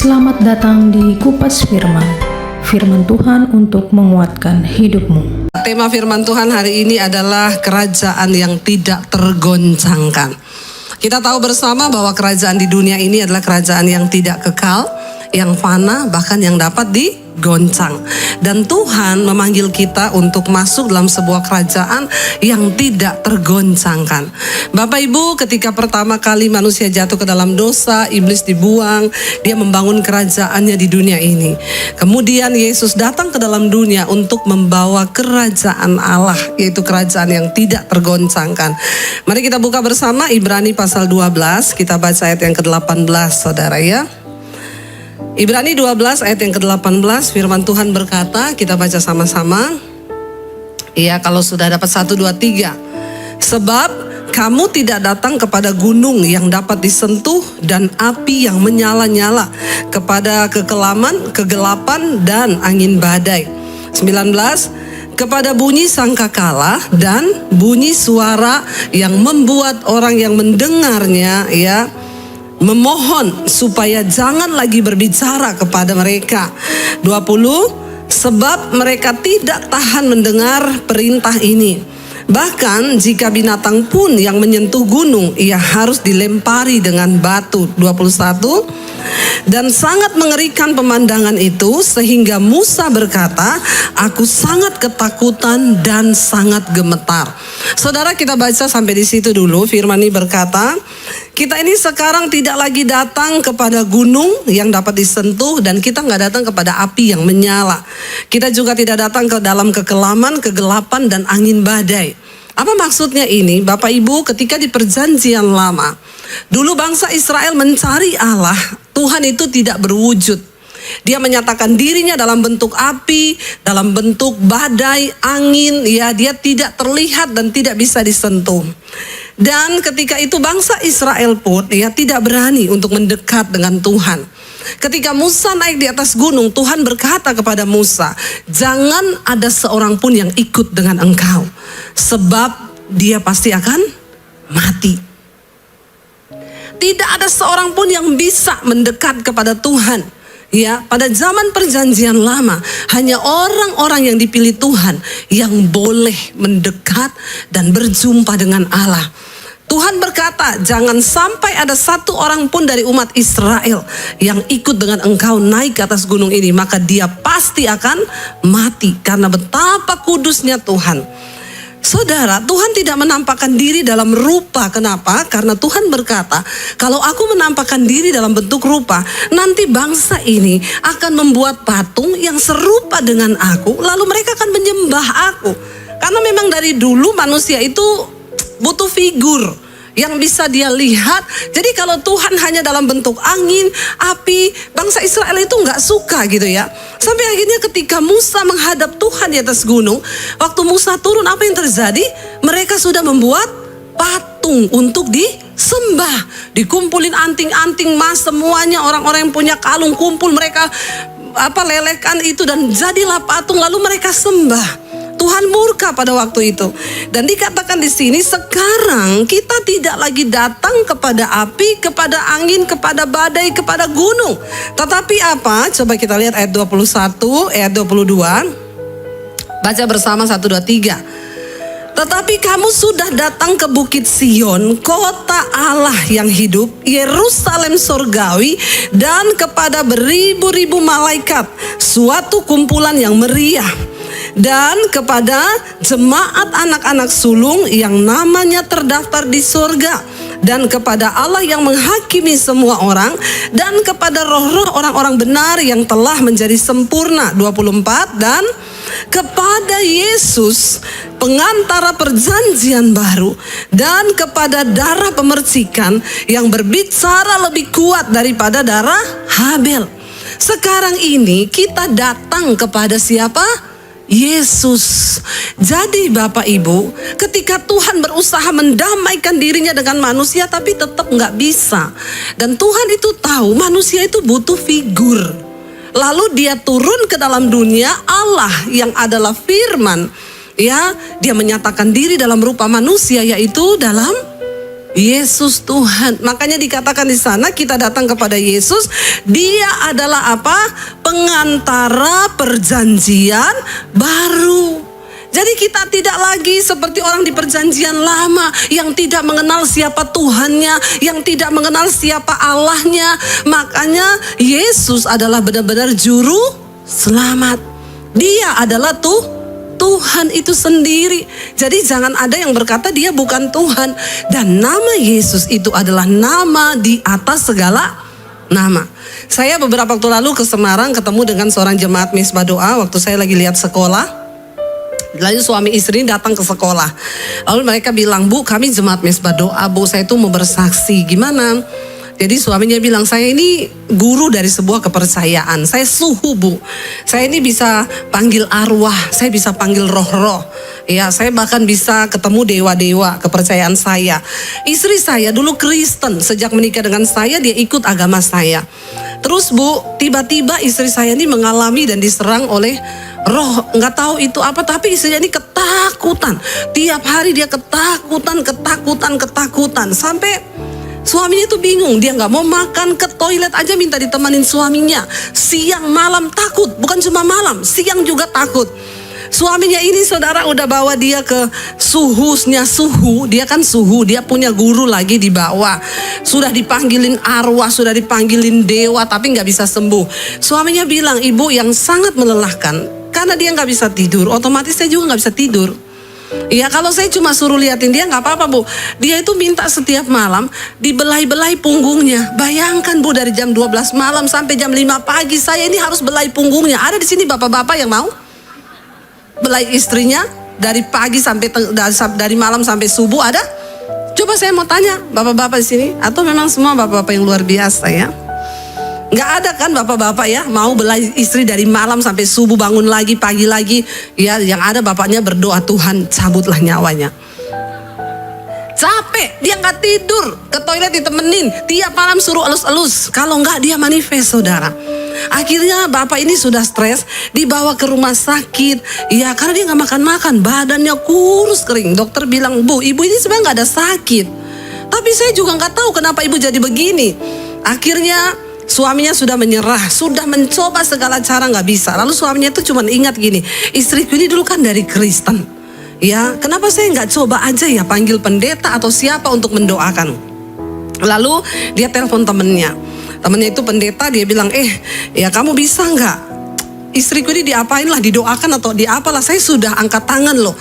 Selamat datang di Kupas Firman, Firman Tuhan untuk menguatkan hidupmu. Tema firman Tuhan hari ini adalah kerajaan yang tidak tergoncangkan. Kita tahu bersama bahwa kerajaan di dunia ini adalah kerajaan yang tidak kekal, yang fana, bahkan yang dapat digoncang. Dan Tuhan memanggil kita untuk masuk dalam sebuah kerajaan yang tidak tergoncangkan. Bapak Ibu, ketika pertama kali manusia jatuh ke dalam dosa, iblis dibuang, dia membangun kerajaannya di dunia ini. Kemudian Yesus datang ke dalam dunia untuk membawa kerajaan Allah, yaitu kerajaan yang tidak tergoncangkan. Mari kita buka bersama Ibrani pasal 12, kita baca ayat yang ke-18 saudara ya. Ibrani 12 ayat yang ke-18, firman Tuhan berkata, kita baca sama-sama. Ya, kalau sudah dapat 1, 2, 3. Sebab kamu tidak datang kepada gunung yang dapat disentuh dan api yang menyala-nyala, kepada kegelapan dan angin badai. 19. Kepada bunyi sangkakala dan bunyi suara yang membuat orang yang mendengarnya ya memohon supaya jangan lagi berbicara kepada mereka. 20. Sebab mereka tidak tahan mendengar perintah ini. Bahkan jika binatang pun yang menyentuh gunung, ia harus dilempari dengan batu. 21. Dan sangat mengerikan pemandangan itu, sehingga Musa berkata, aku sangat ketakutan dan sangat gemetar. Saudara, kita baca sampai di situ dulu. Firman ini berkata, kita ini sekarang tidak lagi datang kepada gunung yang dapat disentuh, dan kita nggak datang kepada api yang menyala. Kita juga tidak datang ke dalam kekelaman, kegelapan, dan angin badai. Apa maksudnya ini? Bapak Ibu, ketika di perjanjian lama, dulu bangsa Israel mencari Allah, Tuhan itu tidak berwujud. Dia menyatakan dirinya dalam bentuk api, dalam bentuk badai, angin, ya dia tidak terlihat dan tidak bisa disentuh. Dan ketika itu bangsa Israel pun ya tidak berani untuk mendekat dengan Tuhan. Ketika Musa naik di atas gunung, Tuhan berkata kepada Musa, jangan ada seorang pun yang ikut dengan engkau, sebab dia pasti akan mati. Tidak ada seorang pun yang bisa mendekat kepada Tuhan. Ya, pada zaman perjanjian lama, hanya orang-orang yang dipilih Tuhan yang boleh mendekat dan berjumpa dengan Allah. Tuhan berkata, jangan sampai ada satu orang pun dari umat Israel yang ikut dengan engkau naik ke atas gunung ini, maka dia pasti akan mati, karena betapa kudusnya Tuhan. Saudara, Tuhan tidak menampakkan diri dalam rupa. Kenapa? Karena Tuhan berkata, kalau aku menampakkan diri dalam bentuk rupa, nanti bangsa ini akan membuat patung yang serupa dengan aku, lalu mereka akan menyembah aku. Karena memang dari dulu manusia itu butuh figur yang bisa dia lihat. Jadi kalau Tuhan hanya dalam bentuk angin, api, bangsa Israel itu nggak suka gitu ya. Sampai akhirnya ketika Musa menghadap Tuhan di atas gunung, waktu Musa turun, apa yang terjadi? Mereka sudah membuat patung untuk disembah. Dikumpulin anting-anting emas semuanya, orang-orang yang punya kalung kumpul, mereka lelehkan itu dan jadilah patung, lalu mereka sembah. Tuhan murka pada waktu itu. Dan dikatakan di sini, sekarang kita tidak lagi datang kepada api, kepada angin, kepada badai, kepada gunung. Tetapi apa? Coba kita lihat ayat 21, ayat 22. Baca bersama 1, 2, 3. Tetapi kamu sudah datang ke Bukit Sion, kota Allah yang hidup, Yerusalem surgawi, dan kepada beribu-ribu malaikat, suatu kumpulan yang meriah. Dan kepada jemaat anak-anak sulung yang namanya terdaftar di surga, dan kepada Allah yang menghakimi semua orang, dan kepada roh-roh orang-orang benar yang telah menjadi sempurna. 24. Dan kepada Yesus pengantara perjanjian baru, dan kepada darah pemercikan yang berbicara lebih kuat daripada darah Habel. Sekarang ini kita datang kepada siapa? Yesus. Jadi Bapak Ibu, ketika Tuhan berusaha mendamaikan dirinya dengan manusia, tapi tetap nggak bisa. Dan Tuhan itu tahu manusia itu butuh figur. Lalu dia turun ke dalam dunia, Allah yang adalah firman, ya, dia menyatakan diri dalam rupa manusia, yaitu dalam Yesus Tuhan. Makanya dikatakan di sana kita datang kepada Yesus. Dia adalah apa? Pengantara perjanjian baru. Jadi kita tidak lagi seperti orang di perjanjian lama yang tidak mengenal siapa Tuhannya, yang tidak mengenal siapa Allahnya. Makanya Yesus adalah benar-benar juru selamat. Dia adalah Tuhan itu sendiri. Jadi jangan ada yang berkata dia bukan Tuhan. Dan nama Yesus itu adalah nama di atas segala nama. Saya beberapa waktu lalu ke Semarang ketemu dengan seorang jemaat Misbah Doa waktu saya lagi lihat sekolah. Lalu suami istri datang ke sekolah. Lalu mereka bilang, Bu, kami jemaat Misbah Doa, Bu, saya itu mau bersaksi. Gimana? Jadi suaminya bilang, saya ini guru dari sebuah kepercayaan. Saya suhu, Bu. Saya ini bisa panggil arwah, saya bisa panggil roh-roh. Ya, saya bahkan bisa ketemu dewa-dewa kepercayaan saya. Istri saya dulu Kristen, sejak menikah dengan saya dia ikut agama saya. Terus Bu, tiba-tiba istri saya ini mengalami dan diserang oleh roh, nggak tahu itu apa, tapi istrinya ini ketakutan. Tiap hari dia ketakutan, sampai suaminya itu bingung. Dia nggak mau makan, ke toilet aja minta ditemanin suaminya. Siang malam takut, bukan cuma malam, siang juga takut. Suaminya ini saudara udah bawa dia ke suhusnya suhu. Dia kan suhu, dia punya guru lagi di bawah. Sudah dipanggilin arwah, sudah dipanggilin dewa, tapi nggak bisa sembuh. Suaminya bilang, Ibu, yang sangat melelahkan, karena dia nggak bisa tidur, otomatis saya juga nggak bisa tidur. Ya kalau saya cuma suruh liatin dia nggak apa-apa, Bu. Dia itu minta setiap malam dibelai-belai punggungnya. Bayangkan, Bu, dari jam 12 malam sampai jam 5 pagi saya ini harus belai punggungnya. Ada di sini bapak-bapak yang mau belai istrinya dari pagi sampai dari malam sampai subuh? Ada? Coba saya mau tanya bapak-bapak di sini, atau memang semua bapak-bapak yang luar biasa ya? Nggak ada kan bapak-bapak ya mau belai istri dari malam sampai subuh, bangun lagi pagi lagi. Ya, yang ada bapaknya berdoa, Tuhan cabutlah nyawanya. Capek, dia nggak tidur, ke toilet ditemenin, tiap malam suruh elus-elus. Kalau nggak dia manifest, saudara. Akhirnya bapak ini sudah stres, dibawa ke rumah sakit. Ya karena dia nggak makan-makan, badannya kurus kering. Dokter bilang, Bu, ibu ini sebenarnya nggak ada sakit, tapi saya juga nggak tahu kenapa ibu jadi begini. Akhirnya suaminya sudah menyerah, sudah mencoba segala cara, nggak bisa. Lalu suaminya itu cuma ingat gini, istriku ini dulu kan dari Kristen. Ya, kenapa saya nggak coba aja ya panggil pendeta atau siapa untuk mendoakan. Lalu dia telepon temennya itu pendeta, dia bilang, ya kamu bisa nggak? Istriku ini diapain lah, didoakan atau diapalah, saya sudah angkat tangan loh.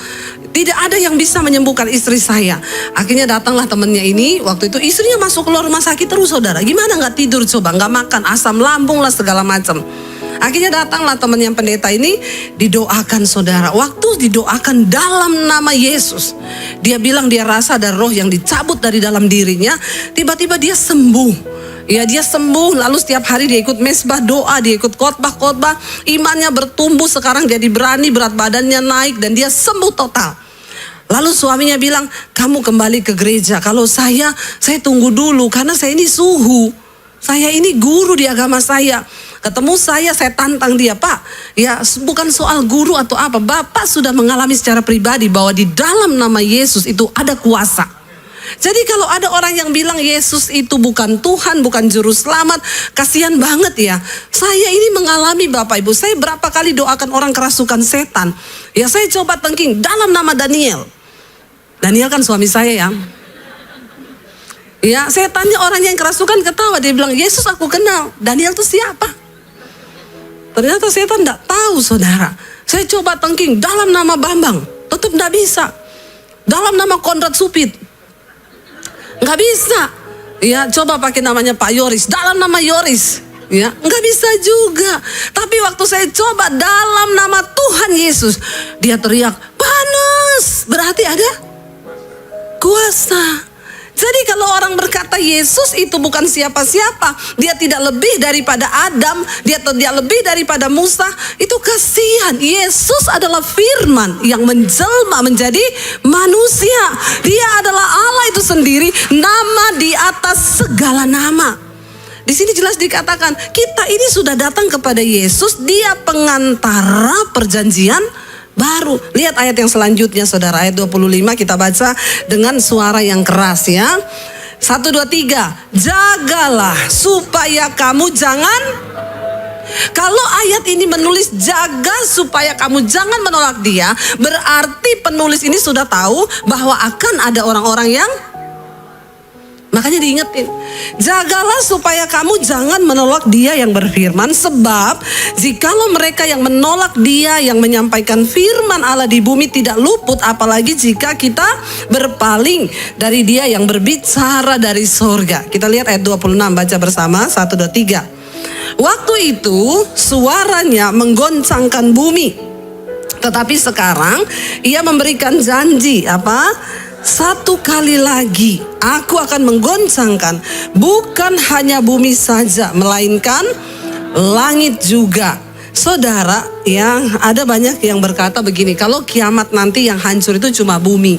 Tidak ada yang bisa menyembuhkan istri saya. Akhirnya datanglah temennya ini, waktu itu istrinya masuk keluar rumah sakit terus, saudara. Gimana nggak tidur coba, nggak makan, asam lambung lah segala macam. Akhirnya datanglah teman yang pendeta ini, didoakan, saudara. Waktu didoakan dalam nama Yesus, dia bilang dia rasa ada roh yang dicabut dari dalam dirinya. Tiba-tiba dia sembuh. Ya dia sembuh, lalu setiap hari dia ikut mesbah doa, dia ikut khotbah, imannya bertumbuh, sekarang jadi berani, berat badannya naik dan dia sembuh total. Lalu suaminya bilang, kamu kembali ke gereja. Kalau saya tunggu dulu karena saya ini suhu. Saya ini guru di agama saya. Ketemu saya tantang dia, Pak. Ya bukan soal guru atau apa. Bapak sudah mengalami secara pribadi bahwa di dalam nama Yesus itu ada kuasa. Jadi kalau ada orang yang bilang Yesus itu bukan Tuhan, bukan juru selamat, kasihan banget ya. Saya ini mengalami Bapak Ibu, saya berapa kali doakan orang kerasukan setan. Ya saya coba tengking dalam nama Daniel. Daniel kan suami saya ya. Ya saya tanya orang yang kerasukan ketawa, dia bilang Yesus aku kenal. Daniel itu siapa? Ternyata setan tidak tahu, saudara. Saya coba tengking dalam nama Bambang, tetap tidak bisa. Dalam nama Konrad Supit, nggak bisa. Ya coba pakai namanya Pak Yoris, dalam nama Yoris, ya nggak bisa juga. Tapi waktu saya coba dalam nama Tuhan Yesus, dia teriak panas, berarti ada kuasa. Jadi kalau orang berkata Yesus itu bukan siapa-siapa, dia tidak lebih daripada Adam, dia tidak lebih daripada Musa, itu kasihan. Yesus adalah firman yang menjelma menjadi manusia. Dia adalah Allah itu sendiri, nama di atas segala nama. Di sini jelas dikatakan kita ini sudah datang kepada Yesus, dia pengantara perjanjian baru. Lihat ayat yang selanjutnya saudara, ayat 25 kita baca dengan suara yang keras ya. 1, 2, 3. Jagalah supaya kamu jangan. Kalau ayat ini menulis jaga supaya kamu jangan menolak dia, berarti penulis ini sudah tahu bahwa akan ada orang-orang yang, makanya diingetin, jagalah supaya kamu jangan menolak dia yang berfirman, sebab jikalau mereka yang menolak dia yang menyampaikan firman Allah di bumi tidak luput, apalagi jika kita berpaling dari dia yang berbicara dari sorga. Kita lihat ayat 26, baca bersama, 1, 2, 3. Waktu itu suaranya menggoncangkan bumi, tetapi sekarang ia memberikan janji apa? 1 kali lagi aku akan menggoncangkan bukan hanya bumi saja, melainkan langit juga. Saudara, yang ada banyak yang berkata begini, kalau kiamat nanti yang hancur itu cuma bumi,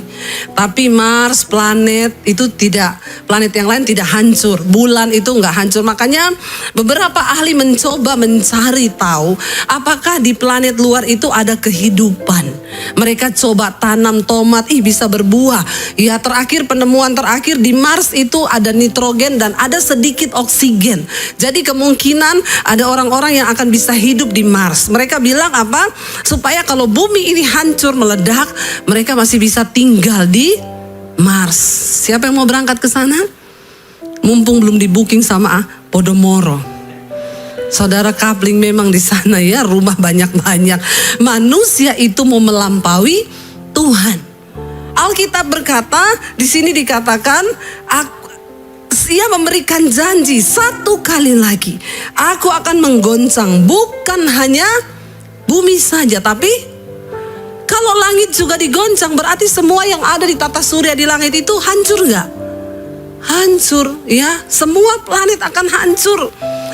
tapi Mars, planet itu tidak, planet yang lain tidak hancur, bulan itu nggak hancur. Makanya beberapa ahli mencoba mencari tahu apakah di planet luar itu ada kehidupan. Mereka coba tanam tomat, bisa berbuah. Ya, terakhir penemuan terakhir di Mars itu ada nitrogen dan ada sedikit oksigen. Jadi kemungkinan ada orang-orang yang akan bisa hidup di Mars. Mereka bilang apa? Supaya kalau bumi ini hancur meledak, mereka masih bisa tinggal di Mars. Siapa yang mau berangkat ke sana? Mumpung belum di booking sama Podomoro. Saudara, coupling memang di sana ya, rumah banyak-banyak. Manusia itu mau melampaui Tuhan. Alkitab berkata, di sini dikatakan, ia memberikan janji 1 kali lagi. Aku akan menggoncang bukan hanya bumi saja, tapi kalau langit juga digoncang, berarti semua yang ada di tata surya di langit itu hancur gak? Hancur ya, semua planet akan hancur.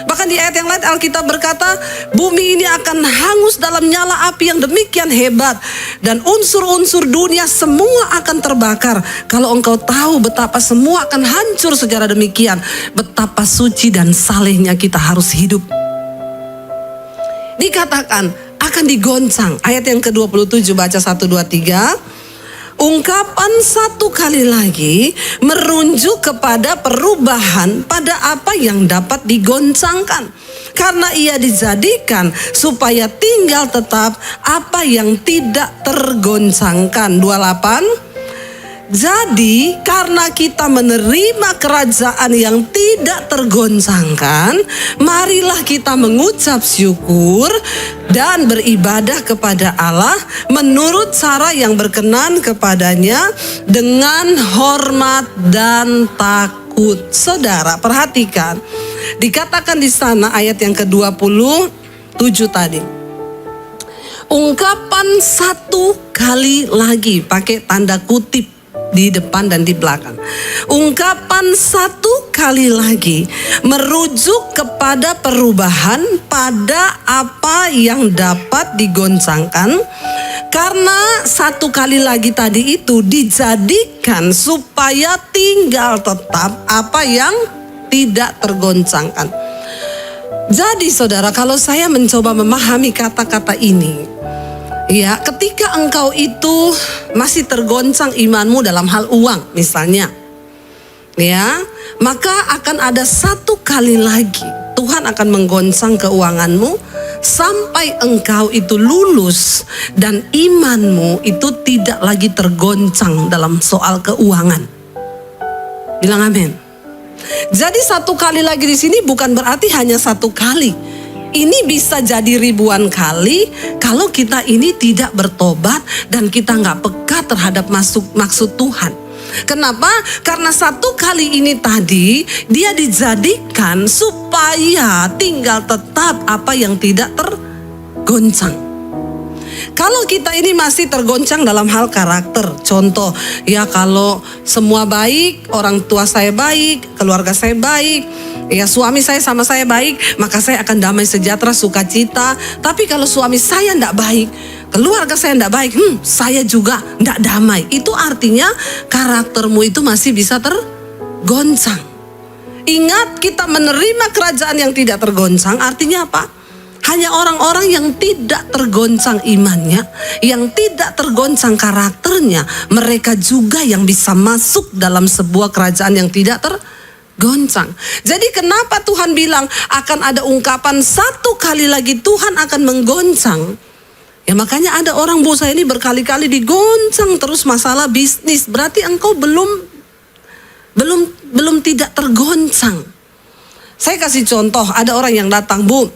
Bahkan di ayat yang lain Alkitab berkata, bumi ini akan hangus dalam nyala api yang demikian hebat, dan unsur-unsur dunia semua akan terbakar. Kalau engkau tahu betapa semua akan hancur secara demikian, betapa suci dan salehnya kita harus hidup. Dikatakan akan digoncang. Ayat yang ke-27, baca 1, 2, 3. Ungkapan 1 kali lagi merujuk kepada perubahan pada apa yang dapat digoncangkan. Karena ia dijadikan supaya tinggal tetap apa yang tidak tergoncangkan. 28. Jadi karena kita menerima kerajaan yang tidak tergoncangkan, marilah kita mengucap syukur dan beribadah kepada Allah menurut cara yang berkenan kepadanya dengan hormat dan takut. Saudara, perhatikan. Dikatakan di sana ayat yang ke-27 tadi. Ungkapan 1 kali lagi, pakai tanda kutip di depan dan di belakang. Ungkapan 1 kali lagi merujuk kepada perubahan pada apa yang dapat digoncangkan. Karena 1 kali lagi tadi itu dijadikan supaya tinggal tetap apa yang tidak tergoncangkan. Jadi saudara, kalau saya mencoba memahami kata-kata ini, ya, ketika engkau itu masih tergoncang imanmu dalam hal uang misalnya, ya, maka akan ada 1 kali lagi Tuhan akan menggoncang keuanganmu sampai engkau itu lulus dan imanmu itu tidak lagi tergoncang dalam soal keuangan. Bilang amin. Jadi 1 kali lagi di sini bukan berarti hanya 1 kali. Ini bisa jadi ribuan kali kalau kita ini tidak bertobat dan kita nggak peka terhadap maksud Tuhan. Kenapa? Karena 1 kali ini tadi dia dijadikan supaya tinggal tetap apa yang tidak tergoncang. Kalau kita ini masih tergoncang dalam hal karakter, contoh ya, kalau semua baik, orang tua saya baik, keluarga saya baik, ya suami saya sama saya baik, maka saya akan damai sejahtera, sukacita. Tapi kalau suami saya tidak baik, keluarga saya tidak baik, saya juga tidak damai. Itu artinya karaktermu itu masih bisa tergoncang. Ingat, kita menerima kerajaan yang tidak tergoncang artinya apa? Hanya orang-orang yang tidak tergoncang imannya, yang tidak tergoncang karakternya, mereka juga yang bisa masuk dalam sebuah kerajaan yang tidak tergoncang. Jadi kenapa Tuhan bilang akan ada ungkapan satu kali lagi Tuhan akan menggoncang? Ya makanya ada orang, Bu, saya ini berkali-kali digoncang terus masalah bisnis. Berarti engkau belum tidak tergoncang. Saya kasih contoh, ada orang yang datang, Bu,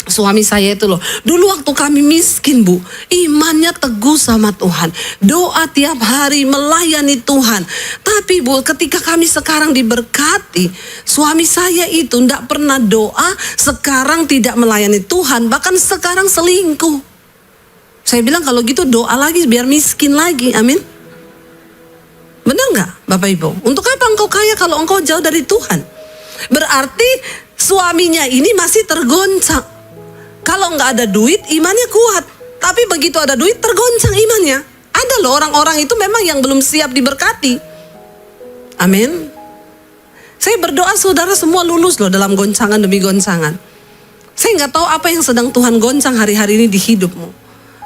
suami saya itu loh, dulu waktu kami miskin, Bu, imannya teguh sama Tuhan, doa tiap hari, melayani Tuhan. Tapi Bu, ketika kami sekarang diberkati, suami saya itu tidak pernah doa, sekarang tidak melayani Tuhan, bahkan sekarang selingkuh. Saya bilang kalau gitu doa lagi biar miskin lagi, amin. Benar nggak Bapak Ibu? Untuk apa engkau kaya kalau engkau jauh dari Tuhan? Berarti suaminya ini masih tergoncang. Kalau nggak ada duit, imannya kuat. Tapi begitu ada duit, tergoncang imannya. Ada loh orang-orang itu memang yang belum siap diberkati. Amin. Saya berdoa saudara semua lulus loh dalam goncangan demi goncangan. Saya nggak tahu apa yang sedang Tuhan goncang hari-hari ini di hidupmu.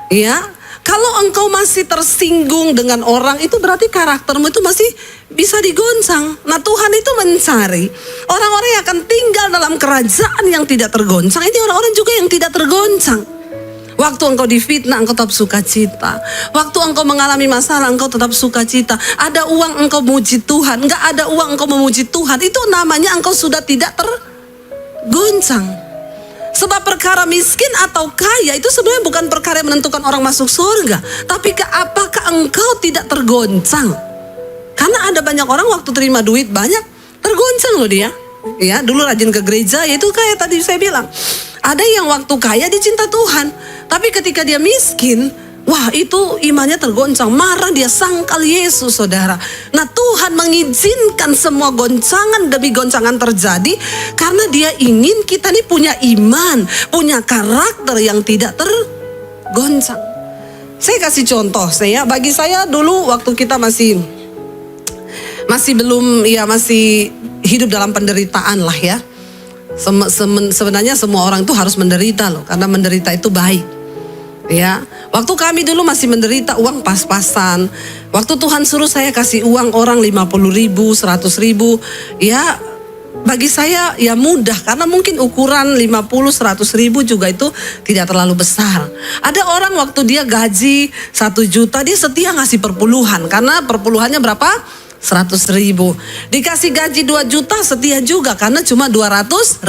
Ya, kalau engkau masih tersinggung dengan orang, itu berarti karaktermu itu masih bisa digoncang. Nah, Tuhan itu mencari orang-orang yang akan tinggal dalam kerajaan yang tidak tergoncang. Ini orang-orang juga yang tidak tergoncang. Waktu engkau difitnah, engkau tetap sukacita. Waktu engkau mengalami masalah, engkau tetap sukacita. Ada uang, engkau memuji Tuhan. Enggak ada uang, engkau memuji Tuhan. Itu namanya engkau sudah tidak tergoncang. Sebab perkara miskin atau kaya itu sebenarnya bukan perkara yang menentukan orang masuk surga. Tapi apakah engkau tidak tergoncang? Karena ada banyak orang waktu terima duit banyak, tergoncang loh dia. Ya, dulu rajin ke gereja, yaitu kayak tadi saya bilang. Ada yang waktu kaya dicinta Tuhan. Tapi ketika dia miskin, wah itu imannya tergoncang. Marah dia, sangkal Yesus, saudara. Nah, Tuhan mengizinkan semua goncangan demi goncangan terjadi karena dia ingin kita nih punya iman, punya karakter yang tidak tergoncang. Saya kasih contoh, bagi saya dulu waktu kita masih belum, ya masih hidup dalam penderitaan lah ya. Sebenarnya semua orang itu harus menderita loh, karena menderita itu baik. Ya, waktu kami dulu masih menderita uang pas-pasan. Waktu Tuhan suruh saya kasih uang orang 50.000, 100.000, ya bagi saya ya mudah karena mungkin ukuran 50-100.000 juga itu tidak terlalu besar. Ada orang waktu dia gaji 1 juta dia setia ngasih perpuluhan karena perpuluhannya berapa? 100.000. Dikasih gaji 2 juta setia juga karena cuma 200.000.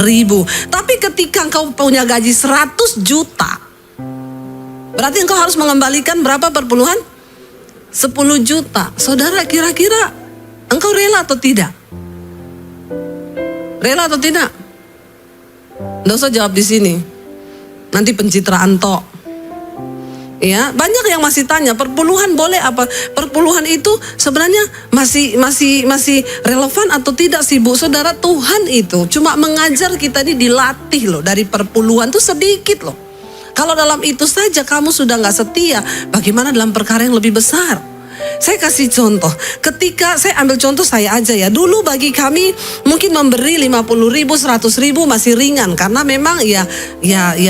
Tapi ketika engkau punya gaji 100 juta, berarti engkau harus mengembalikan berapa perpuluhan? 10 juta. Saudara, kira-kira engkau rela atau tidak? Rela atau tidak? Nggak usah jawab di sini. Nanti pencitraan tok. Ya, banyak yang masih tanya, perpuluhan boleh apa? Perpuluhan itu sebenarnya masih relevan atau tidak sih, Bu? Saudara, Tuhan itu cuma mengajar kita ini dilatih loh, dari perpuluhan itu sedikit loh. Kalau dalam itu saja kamu sudah gak setia, bagaimana dalam perkara yang lebih besar? Saya kasih contoh, ketika saya ambil contoh saya aja ya, dulu bagi kami mungkin memberi 50.000, 100.000 masih ringan, karena memang ya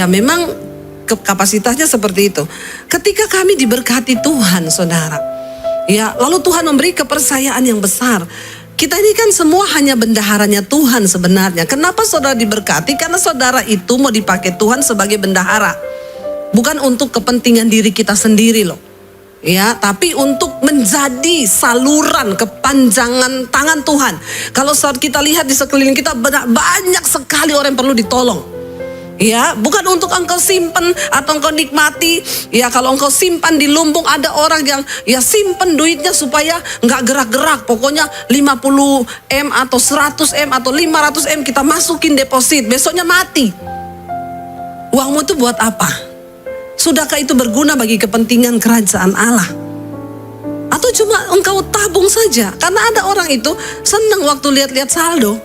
memang kapasitasnya seperti itu. Ketika kami diberkati Tuhan, saudara, ya lalu Tuhan memberi kepercayaan yang besar. Kita ini kan semua hanya bendaharanya Tuhan sebenarnya. Kenapa saudara diberkati? Karena saudara itu mau dipakai Tuhan sebagai bendahara. Bukan untuk kepentingan diri kita sendiri loh. Ya, tapi untuk menjadi saluran kepanjangan tangan Tuhan. Kalau saat kita lihat di sekeliling kita banyak sekali orang yang perlu ditolong. Ya, bukan untuk engkau simpen atau engkau nikmati. Ya, kalau engkau simpan di lumbung, ada orang yang ya simpen duitnya supaya nggak gerak-gerak. Pokoknya 50M atau 100M atau 500M kita masukin deposit, besoknya mati. Uangmu itu buat apa? Sudahkah itu berguna bagi kepentingan kerajaan Allah? Atau cuma engkau tabung saja? Karena ada orang itu senang waktu lihat-lihat saldo.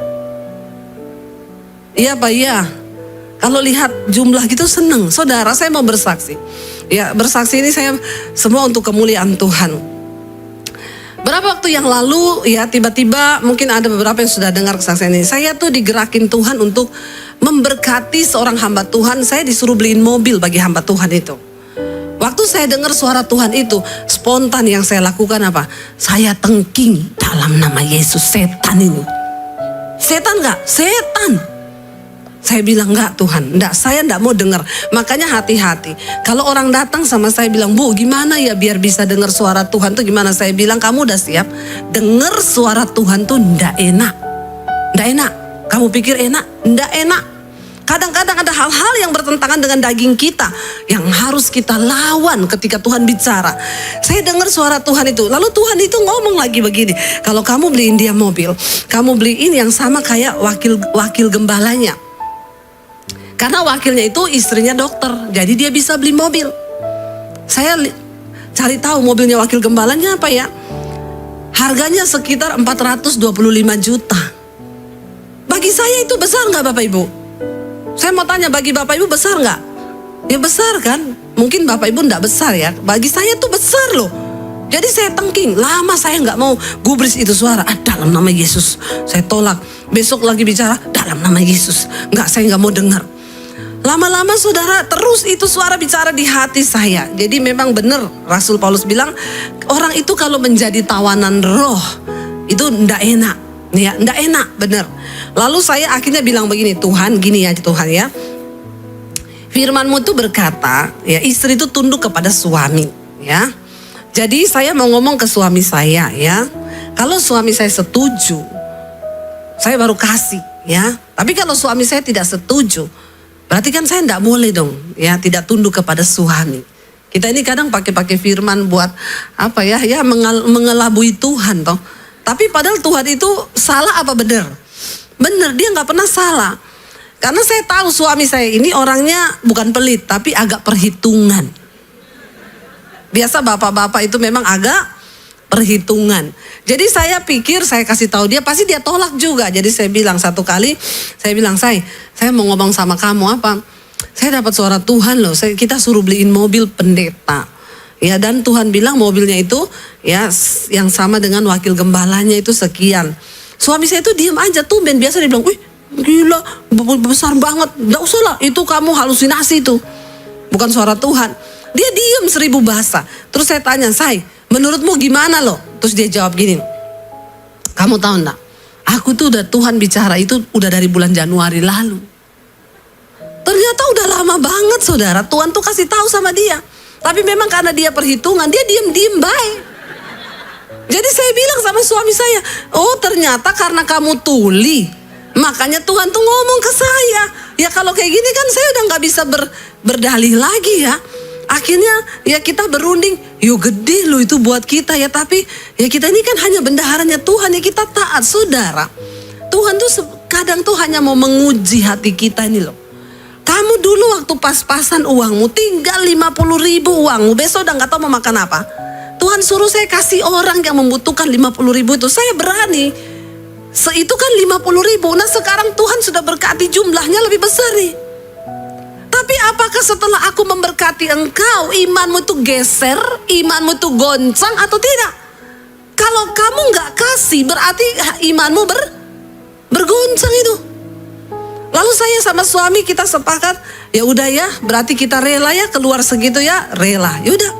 Iya Pak, iya. Kalau lihat jumlah gitu seneng. Saudara, saya mau bersaksi. Ya, bersaksi ini saya semua untuk kemuliaan Tuhan. Berapa waktu yang lalu ya tiba-tiba mungkin ada beberapa yang sudah dengar kesaksian ini. Saya tuh digerakin Tuhan untuk memberkati seorang hamba Tuhan, saya disuruh beliin mobil bagi hamba Tuhan itu. Waktu saya dengar suara Tuhan itu, spontan yang saya lakukan apa? Saya tengking dalam nama Yesus, setan ini. Setan gak? Setan. Saya bilang enggak Tuhan, enggak, saya enggak mau dengar. Makanya hati-hati. Kalau orang datang sama saya bilang, Bu gimana ya biar bisa dengar suara Tuhan tuh gimana? Saya bilang kamu udah siap? Dengar suara Tuhan tuh enggak enak. Enggak enak. Kamu pikir enak? Enggak enak. Kadang-kadang ada hal-hal yang bertentangan dengan daging kita yang harus kita lawan ketika Tuhan bicara. Saya dengar suara Tuhan itu. Lalu Tuhan itu ngomong lagi begini, kalau kamu beliin dia mobil, kamu beliin yang sama kayak wakil gembalanya. Karena wakilnya itu istrinya dokter, jadi dia bisa beli mobil. Saya cari tahu mobilnya wakil gembalanya apa ya. Harganya sekitar 425 juta. Bagi saya itu besar nggak Bapak Ibu? Saya mau tanya, bagi Bapak Ibu besar nggak? Ya besar kan? Mungkin Bapak Ibu nggak besar ya. Bagi saya itu besar loh. Jadi saya tengking, lama saya nggak mau gubris itu suara. Dalam nama Yesus, saya tolak. Besok lagi bicara, dalam nama Yesus. Nggak, saya nggak mau dengar. Lama-lama saudara, terus itu suara bicara di hati saya. Jadi memang benar Rasul Paulus bilang, orang itu kalau menjadi tawanan roh, itu ndak enak. Ya, ndak enak, benar. Lalu saya akhirnya bilang begini, Tuhan gini ya Tuhan ya. Firman-Mu itu berkata, ya istri itu tunduk kepada suami, ya. Jadi saya mau ngomong ke suami saya ya. Kalau suami saya setuju, saya baru kasih ya. Tapi kalau suami saya tidak setuju, berarti kan saya tidak boleh dong ya, tidak tunduk kepada suami. Kita ini kadang pakai firman buat apa ya, mengelabui Tuhan toh. Tapi padahal Tuhan itu salah apa benar? Benar, dia nggak pernah salah. Karena saya tahu suami saya ini orangnya bukan pelit, tapi agak perhitungan. Biasa bapak-bapak itu memang agak perhitungan. Jadi saya pikir saya kasih tahu dia, pasti dia tolak juga. Jadi saya bilang satu kali, saya bilang, saya mau ngomong sama kamu apa? Saya dapat suara Tuhan loh, kita suruh beliin mobil pendeta. Ya, dan Tuhan bilang mobilnya itu ya yang sama dengan wakil gembalanya itu sekian. Suami saya itu diem aja tuh, ben biasa dia bilang, wih gila besar banget. Nggak usah lah, itu kamu halusinasi itu. Bukan suara Tuhan. Dia diem 1000 bahasa. Terus saya tanya, menurutmu gimana loh? Terus dia jawab gini, kamu tahu enggak? Aku tuh udah Tuhan bicara itu udah dari bulan Januari lalu. Ternyata udah lama banget saudara. Tuhan tuh kasih tahu sama dia. Tapi memang karena dia perhitungan, dia diem baik. Jadi saya bilang sama suami saya, oh ternyata karena kamu tuli, makanya Tuhan tuh ngomong ke saya. Ya kalau kayak gini kan saya udah nggak bisa berdalih lagi ya. Akhirnya ya kita berunding, yuk gede loh itu buat kita ya. Tapi ya kita ini kan hanya bendaharanya Tuhan ya, kita taat saudara. Tuhan tuh kadang tuh hanya mau menguji hati kita ini loh. Kamu dulu waktu pas-pasan uangmu, tinggal 50.000 uangmu, besok udah gak tahu mau makan apa. Tuhan suruh saya kasih orang yang membutuhkan 50.000 itu, saya berani. Itu kan 50.000, nah sekarang Tuhan sudah berkati jumlahnya lebih besar nih. Tapi apakah setelah aku memberkati engkau, imanmu itu geser, imanmu itu goncang atau tidak? Kalau kamu gak kasih, berarti imanmu bergoncang itu. Lalu saya sama suami kita sepakat, ya udah ya, berarti kita rela ya keluar segitu ya, rela. Ya udah,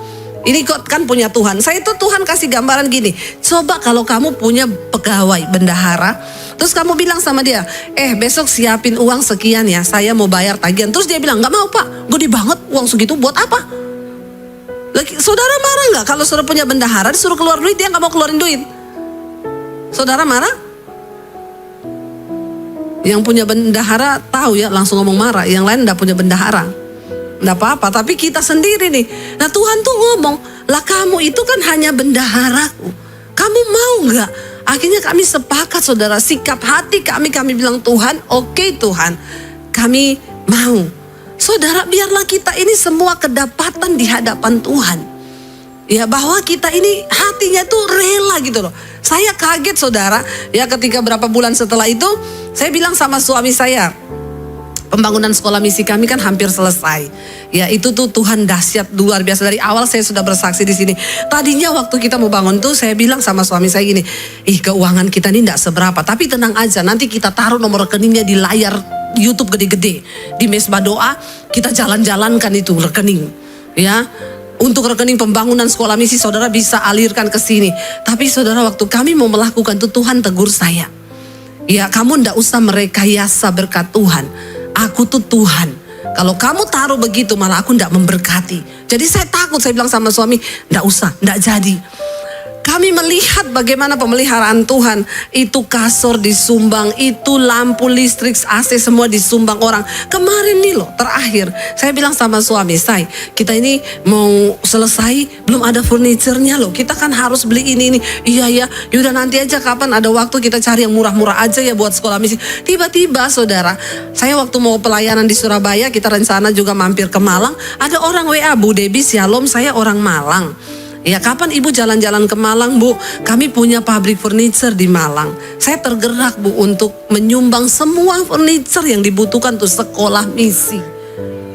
ini kok kan punya Tuhan. Saya itu Tuhan kasih gambaran gini, coba kalau kamu punya pegawai bendahara, terus kamu bilang sama dia, besok siapin uang sekian ya, saya mau bayar tagihan. Terus dia bilang, nggak mau Pak, gede banget uang segitu buat apa? Saudara marah nggak kalau saudara punya bendahara disuruh keluar duit, dia nggak mau keluarin duit? Saudara marah? Yang punya bendahara tahu ya, langsung ngomong marah. Yang lain enggak punya bendahara, enggak apa-apa, tapi kita sendiri nih. Nah Tuhan tuh ngomong, lah kamu itu kan hanya bendaharaku, kamu mau enggak? Akhirnya kami sepakat saudara, sikap hati kami bilang Tuhan, oke Tuhan, kami mau. Saudara, biarlah kita ini semua kedapatan di hadapan Tuhan. Ya, bahwa kita ini hatinya tuh rela gitu loh. Saya kaget saudara, ya ketika berapa bulan setelah itu, saya bilang sama suami saya, pembangunan sekolah misi kami kan hampir selesai. Ya itu tuh Tuhan dahsyat luar biasa. Dari awal saya sudah bersaksi di sini. Tadinya waktu kita mau bangun tuh saya bilang sama suami saya gini, keuangan kita ini enggak seberapa, tapi tenang aja, nanti kita taruh nomor rekeningnya di layar YouTube gede-gede. Di Mesbah Doa kita jalan-jalankan itu rekening. Ya, untuk rekening pembangunan sekolah misi saudara bisa alirkan ke sini. Tapi saudara, waktu kami mau melakukan itu Tuhan tegur saya. Ya, kamu ndak usah merekayasa berkat Tuhan. Aku tuh Tuhan. Kalau kamu taruh begitu malah aku ndak memberkati. Jadi saya takut, saya bilang sama suami, ndak usah, ndak jadi. Kami melihat bagaimana pemeliharaan Tuhan. Itu kasur disumbang, itu lampu listrik, AC semua disumbang orang. Kemarin nih loh, terakhir saya bilang sama suami saya, kita ini mau selesai, belum ada furniturnya loh. Kita kan harus beli ini. Iya ya, yaudah nanti aja kapan ada waktu kita cari yang murah-murah aja ya buat sekolah misi. Tiba-tiba saudara, saya waktu mau pelayanan di Surabaya, kita rencana juga mampir ke Malang. Ada orang WA, Bu Debi Shalom, saya orang Malang. Ya, kapan ibu jalan-jalan ke Malang, Bu? Kami punya pabrik furniture di Malang. Saya tergerak, Bu, untuk menyumbang semua furniture yang dibutuhkan untuk sekolah misi.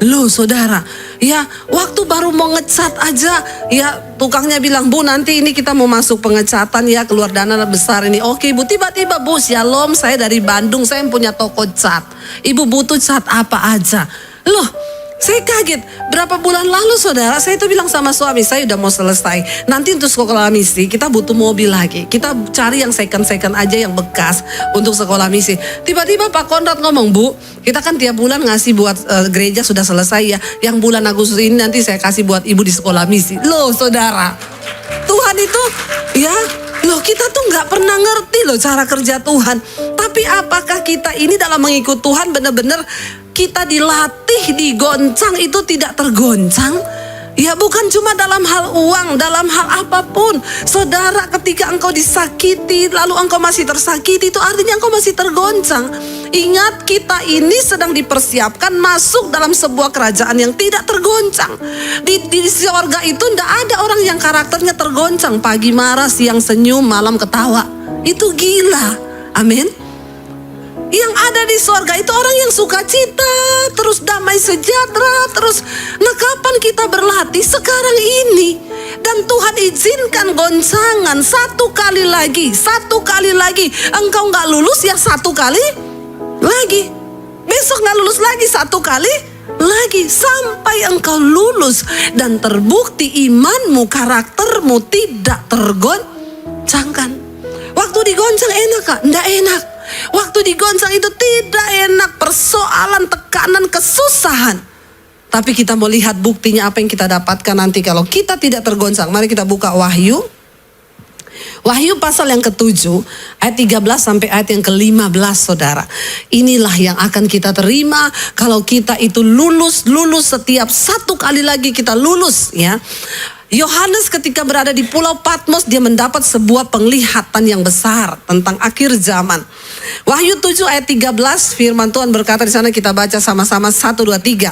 Loh saudara, ya waktu baru mau ngecat aja, ya tukangnya bilang, Bu nanti ini kita mau masuk pengecatan ya, keluar dana besar ini. Oke Bu, tiba-tiba Bu, Shalom, saya dari Bandung, saya punya toko cat. Ibu butuh cat apa aja? Loh, saya kaget. Berapa bulan lalu saudara, saya itu bilang sama suami, saya udah mau selesai. Nanti untuk sekolah misi kita butuh mobil lagi. Kita cari yang second aja, yang bekas untuk sekolah misi. Tiba-tiba Pak Konrad ngomong, Bu, kita kan tiap bulan ngasih buat gereja sudah selesai ya. Yang bulan Agustus ini nanti saya kasih buat ibu di sekolah misi. Loh saudara, Tuhan itu ya, loh kita tuh gak pernah ngerti loh cara kerja Tuhan. Tapi apakah kita ini dalam mengikut Tuhan benar-benar kita dilatih, digoncang itu tidak tergoncang? Ya bukan cuma dalam hal uang, dalam hal apapun. Saudara, ketika engkau disakiti lalu engkau masih tersakiti, itu artinya engkau masih tergoncang. Ingat, kita ini sedang dipersiapkan masuk dalam sebuah kerajaan yang tidak tergoncang. Di sorga itu tidak ada orang yang karakternya tergoncang. Pagi marah, siang senyum, malam ketawa. Itu gila. Amin. Yang ada di sorga itu orang yang sukacita, terus damai sejahtera, terus. Nah, kapan kita berlatih? Sekarang ini. Dan Tuhan izinkan goncangan satu kali lagi. Engkau gak lulus ya satu kali lagi. Besok gak lulus lagi satu kali lagi. Sampai engkau lulus dan terbukti imanmu, karaktermu tidak tergoncangkan. Waktu digoncang enak Kak? Nggak enak. Waktu digoncang itu tidak enak, persoalan, tekanan, kesusahan. Tapi kita mau lihat buktinya apa yang kita dapatkan nanti kalau kita tidak tergoncang. Mari kita buka Wahyu. Wahyu pasal yang ke-7 ayat 13 sampai ayat yang ke-15 saudara. Inilah yang akan kita terima kalau kita itu lulus setiap satu kali lagi kita lulus ya. Yohanes ketika berada di Pulau Patmos, dia mendapat sebuah penglihatan yang besar tentang akhir zaman. Wahyu 7 ayat 13 firman Tuhan berkata di sana, kita baca sama-sama 1, 2, 3.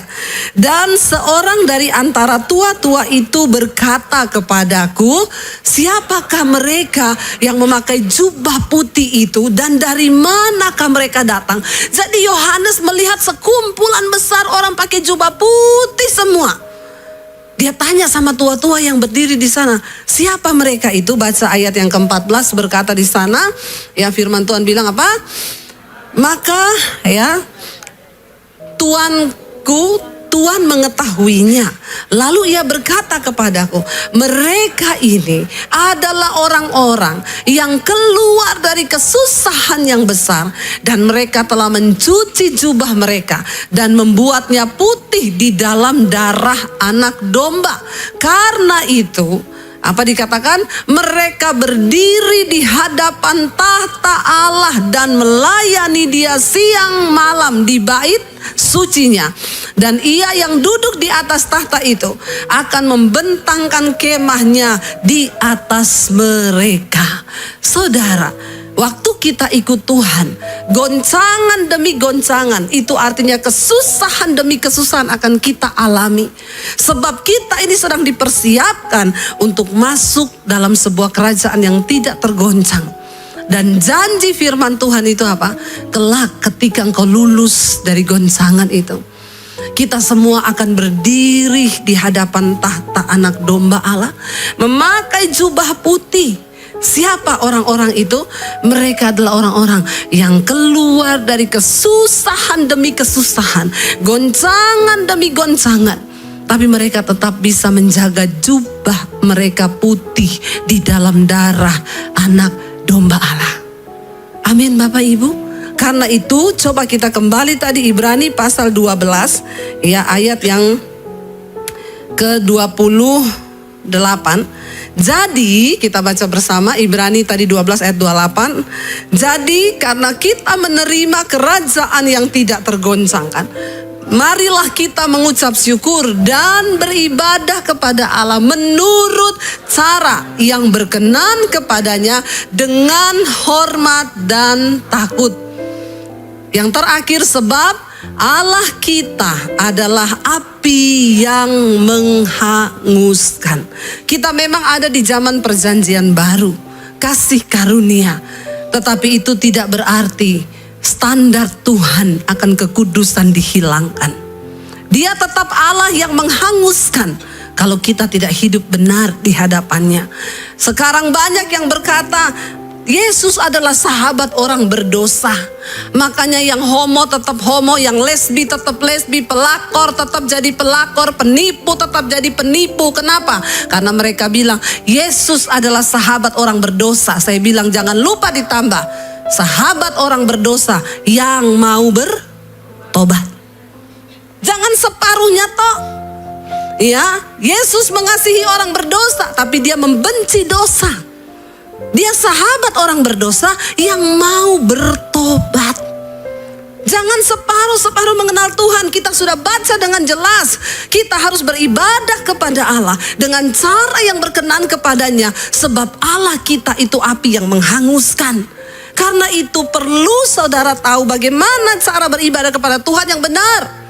Dan seorang dari antara tua-tua itu berkata kepadaku, siapakah mereka yang memakai jubah putih itu dan dari manakah mereka datang? Jadi Yohanes melihat sekumpulan besar orang pakai jubah putih semua. Dia tanya sama tua-tua yang berdiri di sana, siapa mereka itu? Baca ayat yang ke-14 berkata di sana, ya firman Tuhan bilang apa? Maka ya Tuhan mengetahuinya. Lalu ia berkata kepadaku, mereka ini adalah orang-orang yang keluar dari kesusahan yang besar. Dan mereka telah mencuci jubah mereka dan membuatnya putih di dalam darah anak domba. Karena itu, apa dikatakan? Mereka berdiri di hadapan tahta Allah dan melayani Dia siang malam di bait sucinya. Dan Ia yang duduk di atas tahta itu akan membentangkan kemahnya di atas mereka. Saudara, waktu kita ikut Tuhan, goncangan demi goncangan, itu artinya kesusahan demi kesusahan akan kita alami. Sebab kita ini sedang dipersiapkan untuk masuk dalam sebuah kerajaan yang tidak tergoncang. Dan janji firman Tuhan itu apa? Kelak ketika engkau lulus dari goncangan itu, kita semua akan berdiri di hadapan tahta anak domba Allah, memakai jubah putih Siapa orang-orang itu? Mereka adalah orang-orang yang keluar dari kesusahan demi kesusahan, goncangan demi goncangan, tapi mereka tetap bisa menjaga jubah mereka putih di dalam darah anak domba Allah. Amin Bapak Ibu. Karena itu coba kita kembali tadi Ibrani pasal 12 ya, ayat yang ke-28. Jadi kita baca bersama Ibrani tadi 12 ayat 28. Jadi karena kita menerima kerajaan yang tidak tergoncangkan, marilah kita mengucap syukur dan beribadah kepada Allah menurut cara yang berkenan kepadanya dengan hormat dan takut. Yang terakhir, sebab Allah kita adalah api yang menghanguskan. Kita memang ada di zaman perjanjian baru, kasih karunia. Tetapi itu tidak berarti standar Tuhan akan kekudusan dihilangkan. Dia tetap Allah yang menghanguskan kalau kita tidak hidup benar di hadapannya. Sekarang banyak yang berkata, Yesus adalah sahabat orang berdosa. Makanya yang homo tetap homo, yang lesbi tetap lesbi, pelakor tetap jadi pelakor, penipu tetap jadi penipu. Kenapa? Karena mereka bilang Yesus adalah sahabat orang berdosa. Saya bilang jangan lupa ditambah sahabat orang berdosa yang mau bertobat. Jangan separuhnya toh. Ya, Yesus mengasihi orang berdosa, tapi dia membenci dosa. Dia sahabat orang berdosa yang mau bertobat. Jangan separuh-separuh mengenal Tuhan. Kita sudah baca dengan jelas. Kita harus beribadah kepada Allah dengan cara yang berkenan kepadanya. Sebab Allah kita itu api yang menghanguskan. Karena itu perlu saudara tahu bagaimana cara beribadah kepada Tuhan yang benar.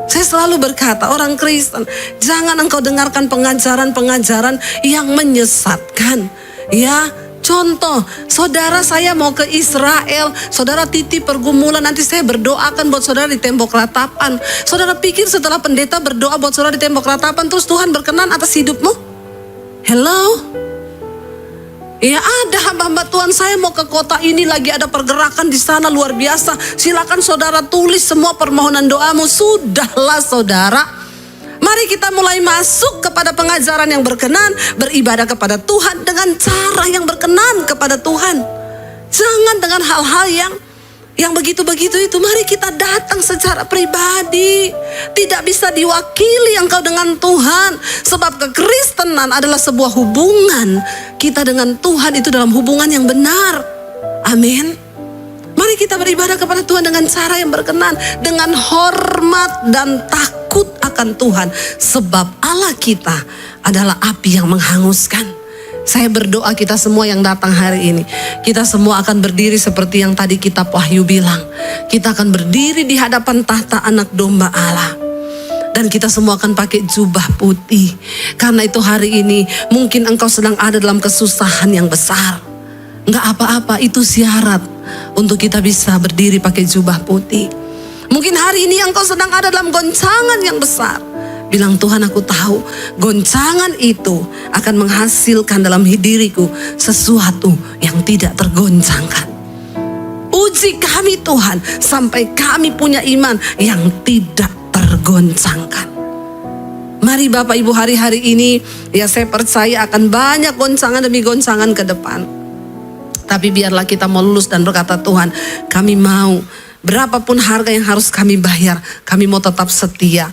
Saya selalu berkata, orang Kristen, jangan engkau dengarkan pengajaran-pengajaran yang menyesatkan. Ya, contoh, saudara saya mau ke Israel, saudara titip pergumulan, nanti saya berdoakan buat saudara di tembok ratapan. Saudara pikir setelah pendeta berdoa buat saudara di tembok ratapan, terus Tuhan berkenan atas hidupmu? Hello? Ya ada hamba-hamba Tuhan, saya mau ke kota ini, lagi ada pergerakan di sana luar biasa. Silakan saudara tulis semua permohonan doamu. Sudahlah saudara. Mari kita mulai masuk kepada pengajaran yang berkenan, beribadah kepada Tuhan dengan cara yang berkenan kepada Tuhan. Jangan dengan hal-hal yang begitu-begitu itu. Mari kita datang secara pribadi. Tidak bisa diwakili engkau dengan Tuhan. Sebab kekristenan adalah sebuah hubungan. Kita dengan Tuhan itu dalam hubungan yang benar. Amin. Mari kita beribadah kepada Tuhan dengan cara yang berkenan, dengan hormat dan takut akan Tuhan. Sebab Allah kita adalah api yang menghanguskan. Saya berdoa kita semua yang datang hari ini, kita semua akan berdiri seperti yang tadi kitab Wahyu bilang. Kita akan berdiri di hadapan tahta anak domba Allah. Dan kita semua akan pakai jubah putih. Karena itu hari ini mungkin engkau sedang ada dalam kesusahan yang besar. Enggak apa-apa, itu syarat untuk kita bisa berdiri pakai jubah putih. Mungkin hari ini engkau sedang ada dalam goncangan yang besar. Bilang, Tuhan, aku tahu goncangan itu akan menghasilkan dalam diriku sesuatu yang tidak tergoncangkan. Uji kami Tuhan sampai kami punya iman yang tidak tergoncangkan. Mari Bapak Ibu, hari-hari ini ya saya percaya akan banyak goncangan demi goncangan ke depan. Tapi biarlah kita mau lulus dan berkata, Tuhan, kami mau berapapun harga yang harus kami bayar, kami mau tetap setia.